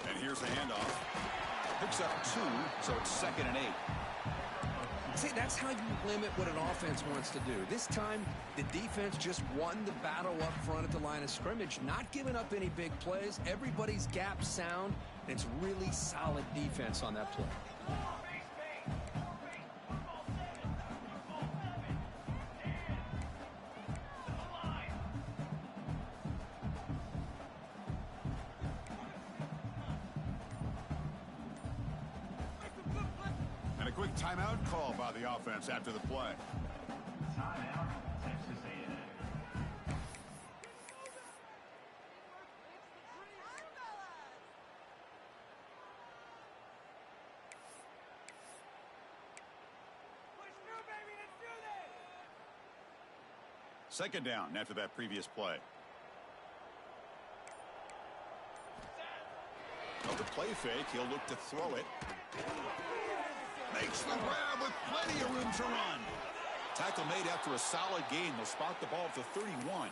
S1: And here's the handoff. Picks up 2, so it's 2nd and 8.
S2: See, that's how you limit what an offense wants to do. This time, the defense just won the battle up front at the line of scrimmage, not giving up any big plays. Everybody's gap sound, and it's really solid defense on that play.
S1: And a quick timeout call by the offense after the play.
S3: Timeout, Texas A&M.
S1: Second down after that previous play. Another play fake. He'll look to throw it. Makes the grab with plenty of room to run. Tackle made after a solid gain. They'll spot the ball at the 31.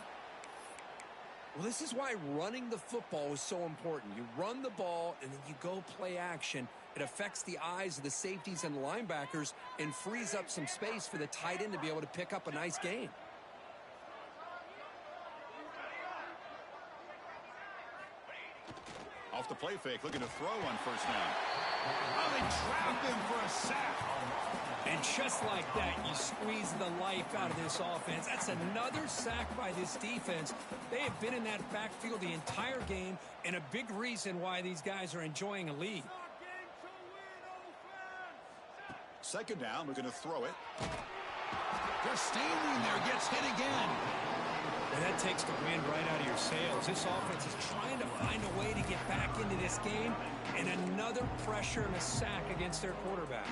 S2: Well, this is why running the football is so important. You run the ball, and then you go play action. It affects the eyes of the safeties and the linebackers and frees up some space for the tight end to be able to pick up a nice gain.
S1: Off the play fake, looking to throw on first down. Oh, they trap him for a sack.
S2: And just like that, you squeeze the life out of this offense. That's another sack by this defense. They have been in that backfield the entire game, and a big reason why these guys are enjoying a lead.
S1: Second down, looking to throw it. They're standing there, gets hit again.
S2: And that takes the wind right out of your sails. This offense is trying to find a way to get back into this game, and another pressure and a sack against their quarterback.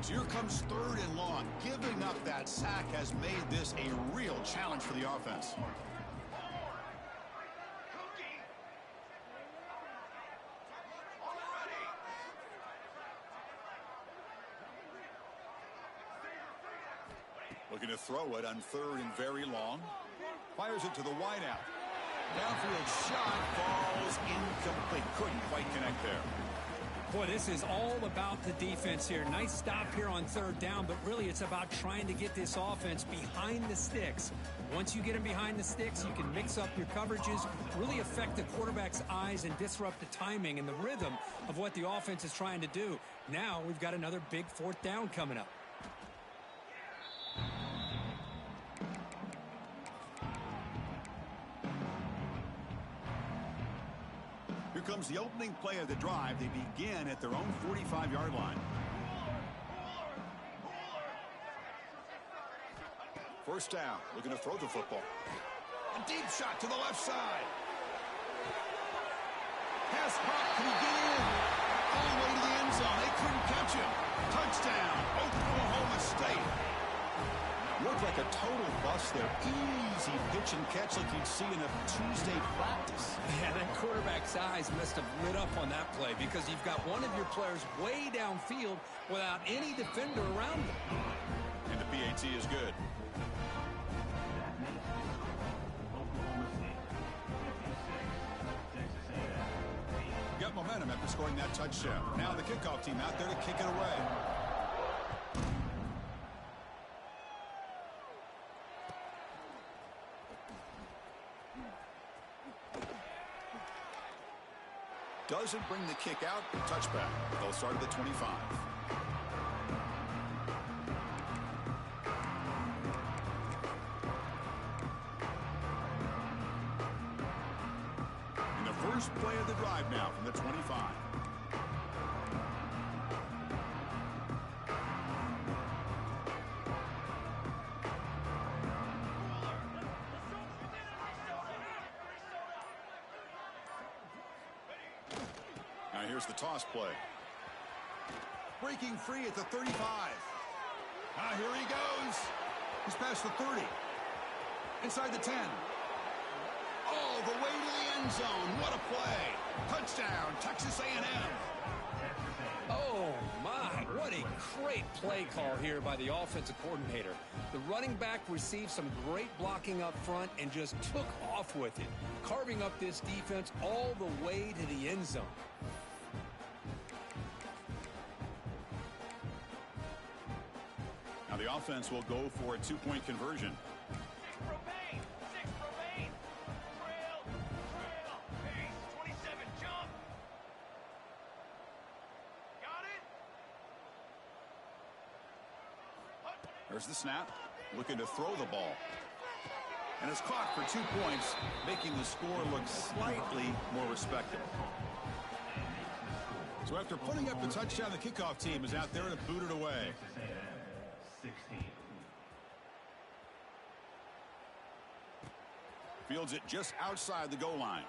S1: So here comes 3rd and long. Giving up that sack has made this a real challenge for the offense. Looking to throw it on 3rd and very long. Fires it to the wideout. Downfield shot falls incomplete. Couldn't quite connect there.
S2: Boy, this is all about the defense here. Nice stop here on 3rd down, but really it's about trying to get this offense behind the sticks. Once you get them behind the sticks, you can mix up your coverages, really affect the quarterback's eyes and disrupt the timing and the rhythm of what the offense is trying to do. Now we've got another big 4th down coming up.
S1: Here comes the opening play of the drive. They begin at their own 45-yard line. First down, looking to throw the football. A deep shot to the left side. Pass caught. Can he get in? All the way to the end zone. They couldn't catch him. Touchdown, Oklahoma State. Looked like a total bust there. Easy pitch and catch like you'd see in a Tuesday practice.
S2: Yeah, that quarterback's eyes must have lit up on that play because you've got one of your players way downfield without any defender around him.
S1: And the PAT is good. Got momentum after scoring that touchdown. Now the kickoff team out there to kick it away. Doesn't bring the kick out. Touchback. They'll start at the 25. First play of the drive now from the 25. Now here's the toss play. Breaking free at the 35. Now here he goes. He's past the 30. Inside the 10. All the way to the end zone. What a play. Touchdown, Texas A&M.
S2: Oh, my. What a great play call here by the offensive coordinator. The running back received some great blocking up front and just took off with it, carving up this defense all the way to the end zone.
S1: Now the offense will go for a two-point conversion. There's the snap, looking to throw the ball. And it's caught for 2 points, making the score look slightly more respectable. So after putting up the touchdown, the kickoff team is out there to boot it away. Fields it just outside the goal line.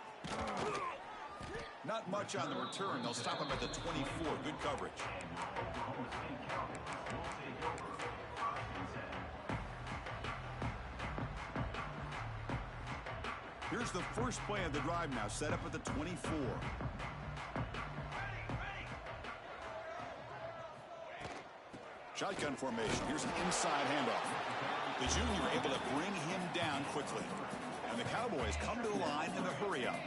S1: Not much on the return. They'll stop him at the 24. Good coverage. Here's the first play of the drive now, set up at the 24. Shotgun formation. Here's an inside handoff. The junior able to bring him down quickly. And the Cowboys come to the line in a hurry up.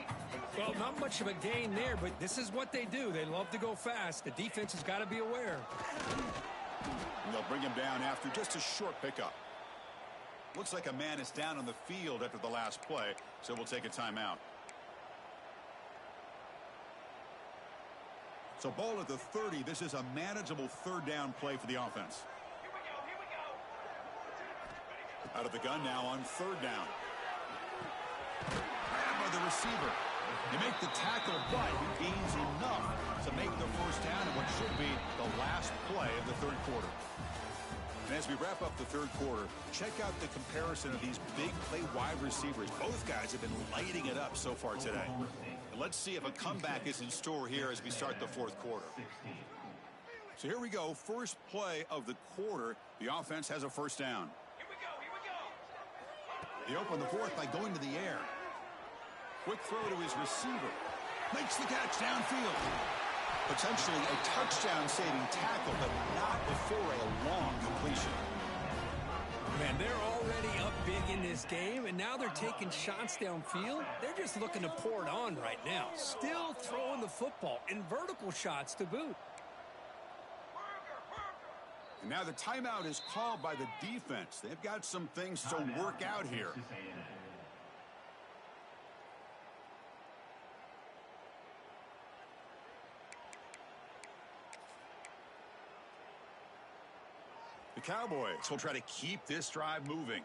S2: Well, not much of a gain there, but this is what they do. They love to go fast. The defense has got to be aware.
S1: And they'll bring him down after just a short pickup. Looks like a man is down on the field after the last play, so we'll take a timeout. So ball at the 30. This is a manageable third down play for the offense.
S3: Here we go.
S1: Out of the gun now on third down. Grab by the receiver. They make the tackle, but he gains enough to make the first down in what should be the last play of the third quarter. And as we wrap up the third quarter, check out the comparison of these big play wide receivers. Both guys have been lighting it up so far today. And let's see if a comeback is in store here as we start the fourth quarter. So here we go. First play of the quarter. The offense has a first down.
S3: Here we go.
S1: They open the fourth by going to the air. Quick throw to his receiver. Makes the catch downfield. Potentially a touchdown-saving tackle, but not before a long completion.
S2: Man, they're already up big in this game, and now they're taking shots downfield. They're just looking to pour it on right now. Still throwing the football, and vertical shots to boot.
S1: And now the timeout is called by the defense. They've got some things to work out here. The Cowboys will try to keep this drive moving.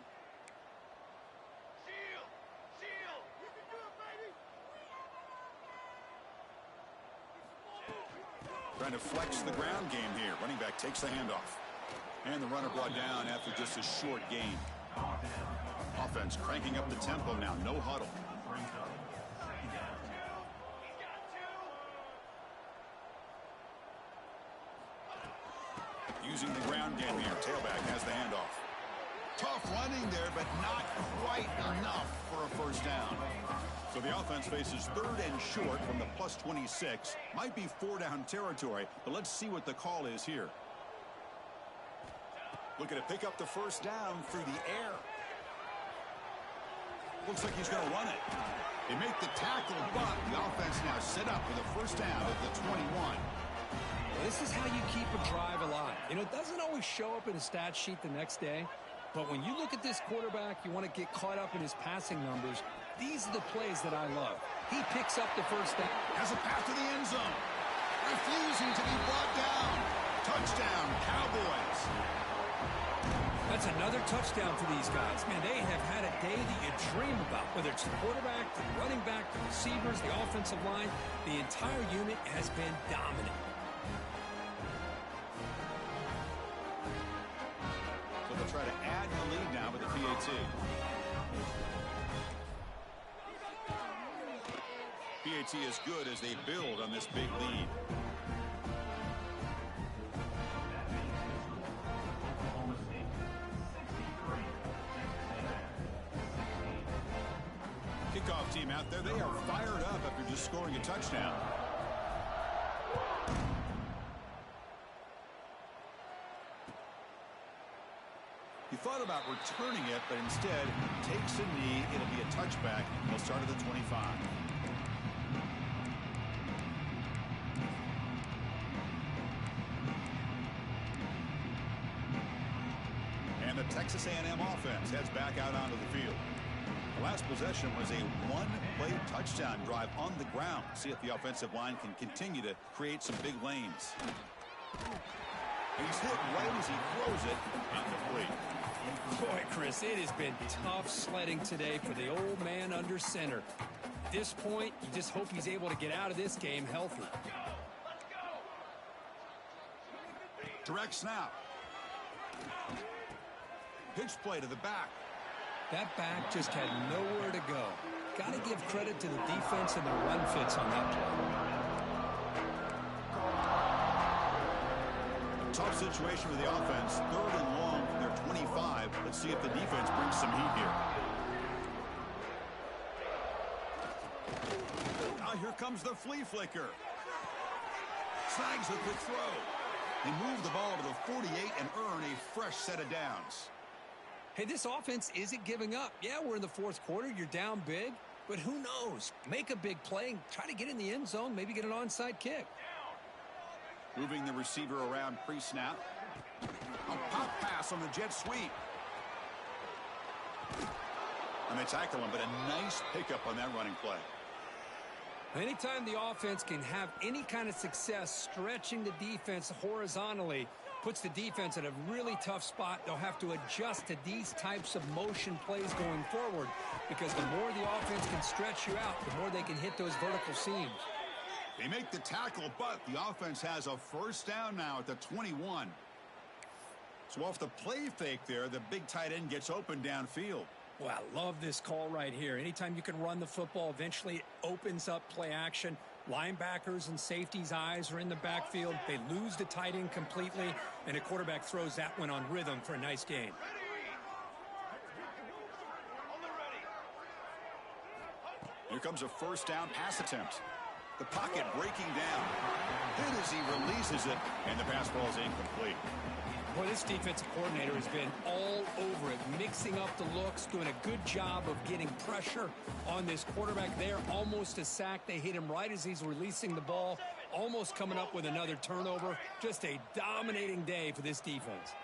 S3: Shield. You can do it, baby.
S1: trying to flex the ground game here. Running back takes the handoff. And the runner brought down after just a short gain. Offense cranking up the tempo now. No huddle. Using the ground game here. Tailback has the handoff. Tough running there, but not quite enough for a first down. So the offense faces 3rd and short from the plus 26. Might be 4-down territory, but let's see what the call is here. Looking to pick up the first down through the air. Looks like he's going to run it. They make the tackle, but the offense now set up with a first down at the 21.
S2: This is how you keep a drive alive. You know, it doesn't always show up in a stat sheet the next day, but when you look at this quarterback, you want to get caught up in his passing numbers. These are the plays that I love. He picks up the first down.
S1: Has a pass to the end zone. Refusing to be brought down. Touchdown, Cowboys.
S2: That's another touchdown for these guys. Man, they have had a day that you dream about, whether it's the quarterback, the running back, the receivers, the offensive line. The entire unit has been dominant.
S1: So they'll try to add the lead now with the PAT. PAT is good as they build on this big lead. Kickoff team out there. They are fired up after just scoring a touchdown. He thought about returning it, but instead takes a knee. It'll be a touchback. He'll start at the 25. And the Texas A&M offense heads back out onto the field. The last possession was a one-play touchdown drive on the ground. See if the offensive line can continue to create some big lanes. He's hit right as he throws it. Incomplete.
S2: Boy, Chris, it has been tough sledding today for the old man under center. At this point, you just hope he's able to get out of this game healthy.
S1: Direct snap. Pitch play to the back.
S2: That back just had nowhere to go. Got to give credit to the defense and their run fits on that play.
S1: A tough situation for the offense. 3rd and long from their 25. Let's see if the defense brings some heat here. Now here comes the flea flicker. Snags a quick throw. They move the ball to the 48 and earn a fresh set of downs.
S2: Hey, this offense isn't giving up. Yeah, we're in the 4th quarter. You're down big. But who knows? Make a big play and try to get in the end zone, maybe get an onside kick.
S1: Moving the receiver around pre-snap. A pop pass on the jet sweep. And they tackle him, but a nice pickup on that running play.
S2: Anytime the offense can have any kind of success stretching the defense horizontally, puts the defense in a really tough spot. They'll have to adjust to these types of motion plays going forward, because the more the offense can stretch you out, the more they can hit those vertical seams.
S1: They make the tackle, but the offense has a first down now at the 21. So off the play fake there, the big tight end gets open downfield.
S2: Well, I love this call right here. Anytime you can run the football, eventually it opens up play action. Linebackers and safeties' eyes are in the backfield. They lose the tight end completely, and the quarterback throws that one on rhythm for a nice gain.
S1: Here comes a first down pass attempt. The pocket breaking down. Hit as he releases it, and the pass ball is incomplete.
S2: Boy, this defensive coordinator has been all over it, mixing up the looks, doing a good job of getting pressure on this quarterback there. Almost a sack. They hit him right as he's releasing the ball, almost coming up with another turnover. Just a dominating day for this defense.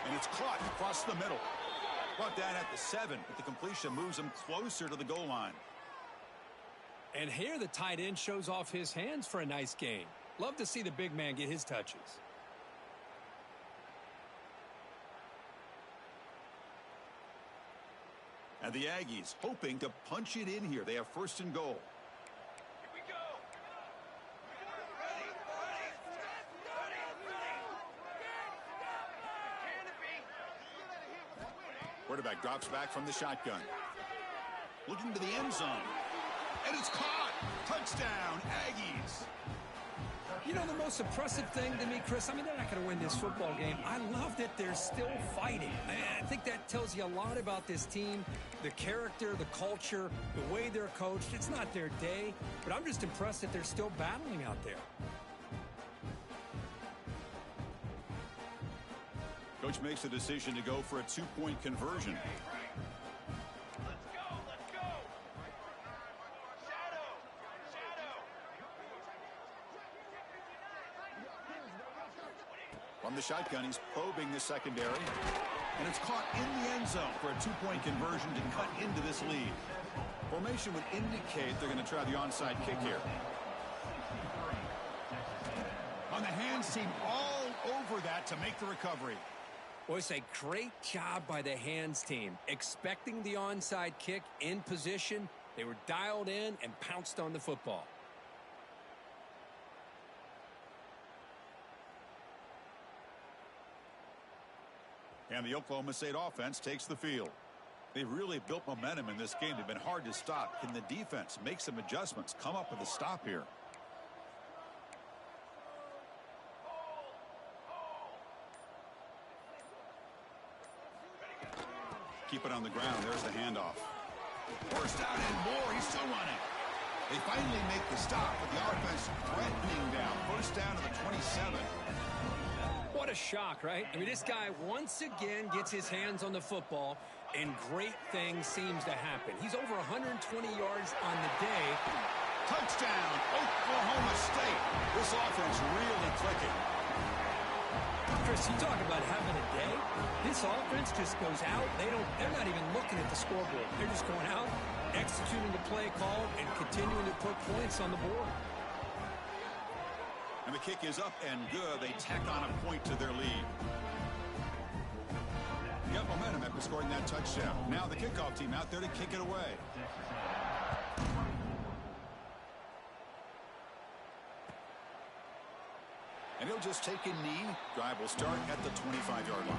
S1: And it's caught across the middle. Brought down at the 7, but the completion moves him closer to the goal line.
S2: And here the tight end shows off his hands for a nice gain. Love to see the big man get his touches. And the Aggies hoping to punch it in here. They have first and goal.
S3: Here we go.
S1: Quarterback drops back from the shotgun. Looking to the end zone. And it's caught. Touchdown, Aggies.
S2: You know, the most impressive thing to me, Chris, I mean, they're not going to win this football game. I love that they're still fighting. I think that tells you a lot about this team, the character, the culture, the way they're coached. It's not their day, but I'm just impressed that they're still battling out there.
S1: Coach makes the decision to go for a two-point conversion.
S3: Let's go, let's go. Shadow, shadow.
S1: From the shotgun, he's probing the secondary. And it's caught in the end zone for a two-point conversion to cut into this lead. Formation would indicate they're going to try the onside kick here. On the hands team all over that to make the recovery.
S2: Well, it's a great job by the hands team. Expecting the onside kick in position, they were dialed in and pounced on the football.
S1: And the Oklahoma State offense takes the field. They've really built momentum in this game. They've been hard to stop. Can the defense make some adjustments, come up with a stop here? Keep it on the ground. There's the handoff. First down and more. He's still running. They finally make the stop, but the offense threatening down. First down to the 27.
S2: What a shock, right? I mean, this guy once again gets his hands on the football, and great things seems to happen. He's over 120 yards on the day.
S1: Touchdown, Oklahoma State. This offense really clicking.
S2: Chris, you talk about having a day. This offense just goes out. They're not even looking at the scoreboard. They're just going out, executing the play call, and continuing to put points on the board.
S1: And the kick is up and good. They tack on a point to their lead. They got momentum after scoring that touchdown. Now the kickoff team out there to kick it away. And he'll just take a knee. Drive will start at the 25-yard line.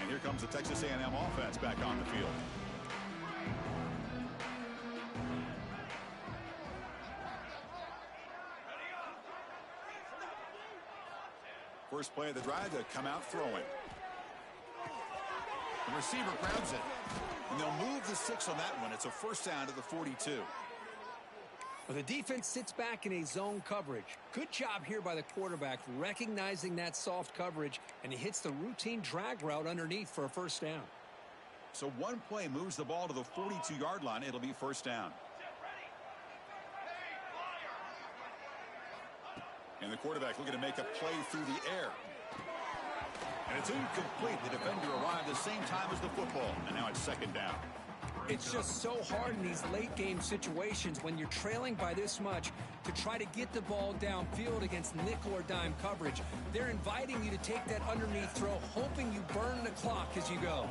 S1: And here comes the Texas A&M offense back on the field. First play of the drive to come out throwing. The receiver grabs it. And they'll move the 6 on that one. It's a first down to the 42.
S2: Well, the defense sits back in a zone coverage. Good job here by the quarterback recognizing that soft coverage, and he hits the routine drag route underneath for a first down.
S1: So one play moves the ball to the 42-yard line. It'll be first down. And the quarterback looking to make a play through the air. And it's incomplete. The defender arrived the same time as the football. And now it's second down.
S2: It's just so hard in these late-game situations when you're trailing by this much to try to get the ball downfield against nickel or dime coverage. They're inviting you to take that underneath throw, hoping you burn the clock as you go.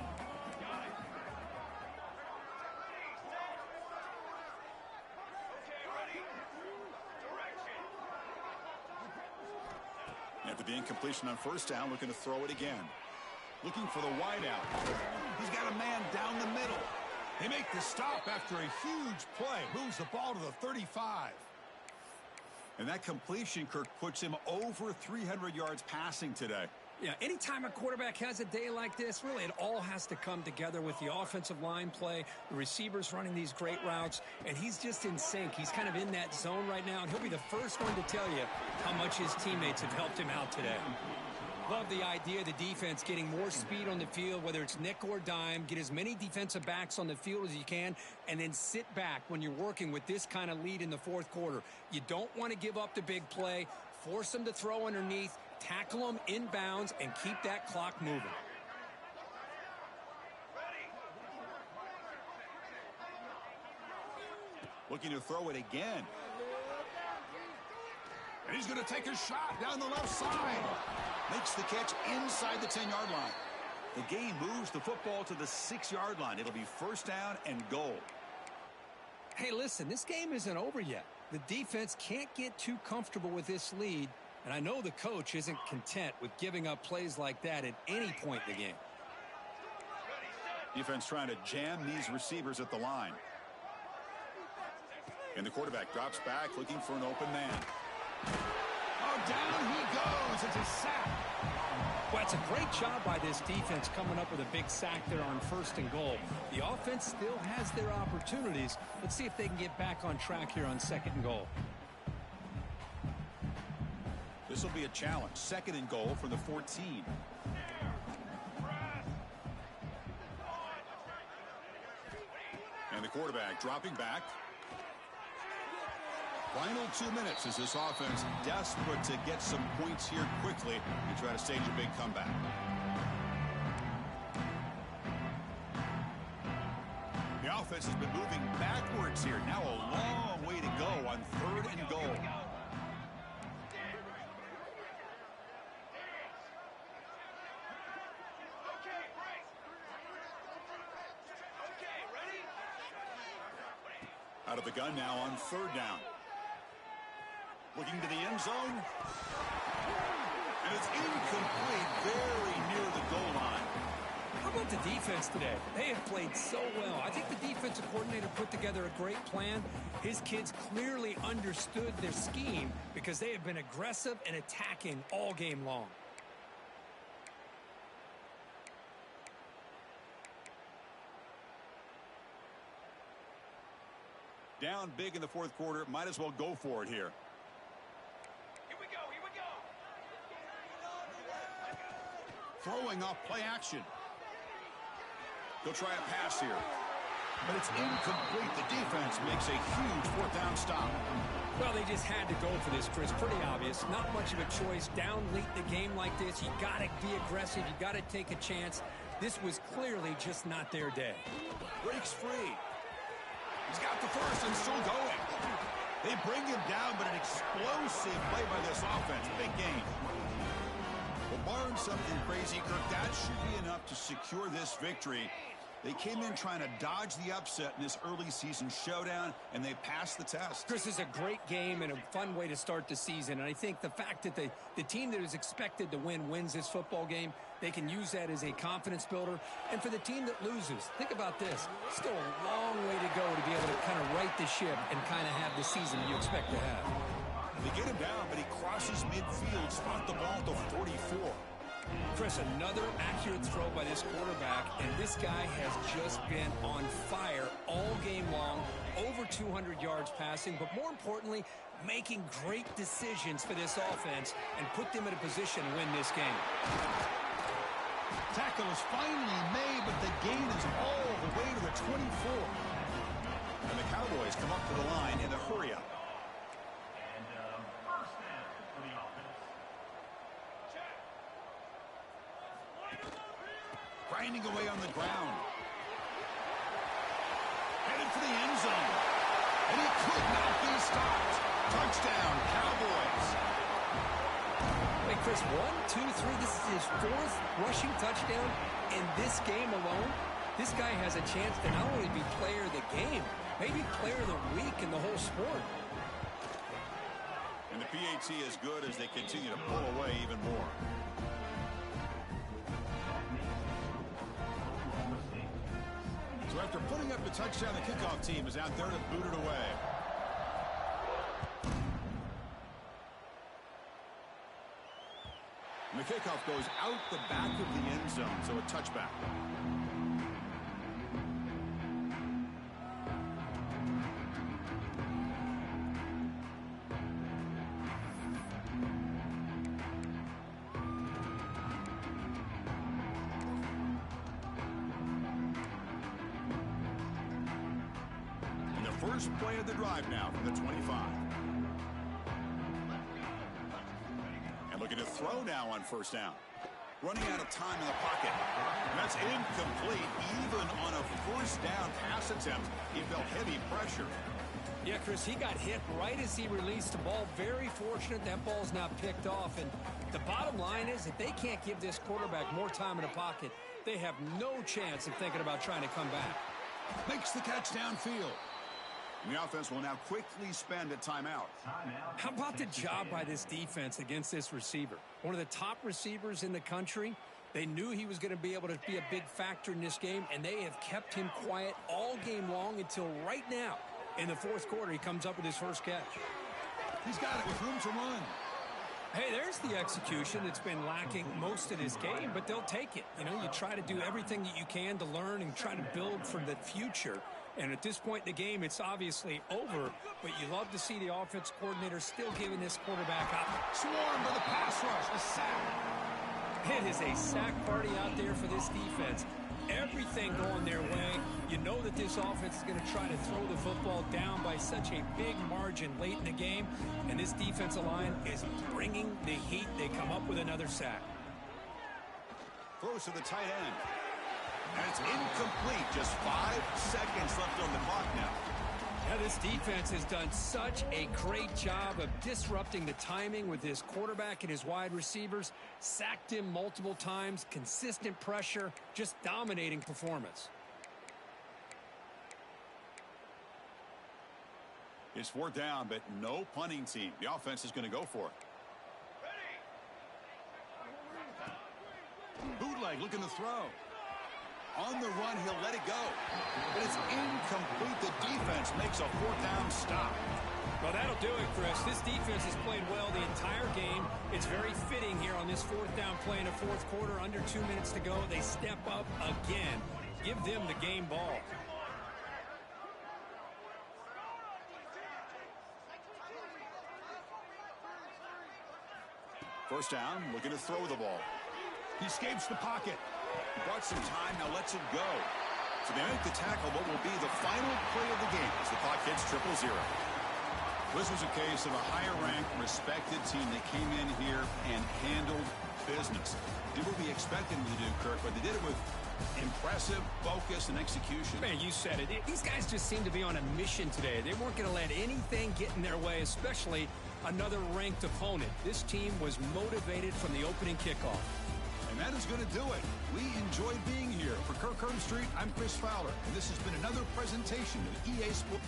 S1: After the incompletion on first down, looking to throw it again. Looking for the wideout. He's got a man down the middle. They make the stop after a huge play. Moves the ball to the 35. And that completion, Kirk, puts him over 300 yards passing today.
S2: Yeah, anytime a quarterback has a day like this, really it all has to come together with the offensive line play, the receivers running these great routes, and he's just in sync. He's kind of in that zone right now, and he'll be the first one to tell you how much his teammates have helped him out today. Love the idea of the defense getting more speed on the field, whether it's nickel or dime, get as many defensive backs on the field as you can, and then sit back when you're working with this kind of lead in the fourth quarter. You don't want to give up the big play, force them to throw underneath, tackle them inbounds, and keep that clock moving.
S1: Looking to throw it again. And he's going to take a shot down the left side. Makes the catch inside the 10-yard line. The game moves the football to the 6-yard line. It'll be first down and goal.
S2: Hey, listen, this game isn't over yet. The defense can't get too comfortable with this lead, and I know the coach isn't content with giving up plays like that at any point in the game.
S1: Defense trying to jam these receivers at the line. And the quarterback drops back looking for an open man. Oh, down he goes. It's a sack.
S2: Well, it's a great job by this defense coming up with a big sack there on 1st and goal. The offense still has their opportunities. Let's see if they can get back on track here on 2nd and goal.
S1: This will be a challenge. 2nd and goal from the 14. And the quarterback dropping back. Final 2 minutes as this offense desperate to get some points here quickly and try to stage a big comeback. The offense has been moving backwards here. Now a long way to go on 3rd and goal. Out of the gun now on 3rd down. Looking to the end zone. And it's incomplete, very near the goal line.
S2: How about the defense today? They have played so well. I think the defensive coordinator put together a great plan. His kids clearly understood their scheme because they have been aggressive and attacking all game long.
S1: Down big in the 4th quarter. Might as well go for it here.
S3: Here we go, here we go.
S1: Throwing off play action. He'll try a pass here. But it's incomplete. The defense makes a huge 4th down stop.
S2: Well, they just had to go for this, Chris. Pretty obvious. Not much of a choice. Down late in the game like this, you got to be aggressive. You got to take a chance. This was clearly just not their day.
S1: Breaks free. He's got the first and still going. They bring him down, but an explosive play by this offense. Big game. Well, barring something crazy, Kirk, that should be enough to secure this victory. They came in trying to dodge the upset in this early season showdown, and they passed the test.
S2: Chris, is a great game and a fun way to start the season. And I think the fact that the team that is expected to win wins this football game, they can use that as a confidence builder. And for the team that loses, think about this. Still a long way to go to be able to kind of right the ship and kind of have the season you expect to have.
S1: They get him down, but he crosses midfield, spot the ball to 44.
S2: Chris, another accurate throw by this quarterback, and this guy has just been on fire all game long, over 200 yards passing, but more importantly, making great decisions for this offense and put them in a position to win this game.
S1: Tackle is finally made, but the gain is all the way to the 24. And the Cowboys come up to the line in a hurry-up. Grinding away on the ground. Headed for the end zone. And he could not be stopped. Touchdown, Cowboys.
S2: Wait, Chris, 1, 2, 3. This is his 4th rushing touchdown in this game alone. This guy has a chance to not only be player of the game, maybe player of the week in the whole sport.
S1: And the PAT is good as they continue to pull away even more. So after putting up the touchdown, the kickoff team is out there to boot it away. And the kickoff goes out the back of the end zone, so a touchback. First play of the drive now from the 25. And looking to throw now on 1st down. Running out of time in the pocket. And that's incomplete. Even on a 1st down pass attempt, he felt heavy pressure.
S2: Yeah, Chris, he got hit right as he released the ball. Very fortunate that ball's not picked off. And the bottom line is, if they can't give this quarterback more time in the pocket, they have no chance of thinking about trying to come back.
S1: Makes the catch downfield. And the offense will now quickly spend a timeout.
S2: How about the job by this defense against this receiver? One of the top receivers in the country. They knew he was going to be able to be a big factor in this game, and they have kept him quiet all game long until right now. In the fourth quarter, he comes up with his first catch.
S1: He's got it with room to run.
S2: Hey, there's the execution that's been lacking most of this game, but they'll take it. You know, you try to do everything that you can to learn and try to build for the future. And at this point in the game, it's obviously over, but you love to see the offense coordinator still giving this quarterback up.
S1: Swarmed by the pass rush, a sack.
S2: It is a sack party out there for this defense. Everything going their way. You know that this offense is going to try to throw the football down by such a big margin late in the game, and this defensive line is bringing the heat. They come up with another sack.
S1: Throws to the tight end. And it's incomplete. Just 5 seconds left on the clock now.
S2: Yeah, this defense has done such a great job of disrupting the timing with his quarterback and his wide receivers. Sacked him multiple times, consistent pressure, just dominating performance.
S1: It's 4th down, but no punting team. The offense is going to go for it. Bootleg looking to throw. On the run, he'll let it go. But it's incomplete. The defense makes a 4th down stop.
S2: Well, that'll do it, Chris. This defense has played well the entire game. It's very fitting here on this 4th down play in the fourth quarter. Under 2 minutes to go. They step up again. Give them the game ball.
S1: First down, looking to throw the ball. He escapes the pocket. Brought some time, now lets it go. So they make the tackle what will be the final play of the game as the clock hits 0-0. This was a case of a higher-ranked, respected team that came in here and handled business. Did what we expected them to do, Kirk, but they did it with impressive focus and execution.
S2: Man, you said it. These guys just seem to be on a mission today. They weren't going to let anything get in their way, especially another ranked opponent. This team was motivated from the opening kickoff.
S1: And that is going to do it. We enjoyed being here. For Kirk Herbstreit, I'm Chris Fowler, and this has been another presentation of EA Sports.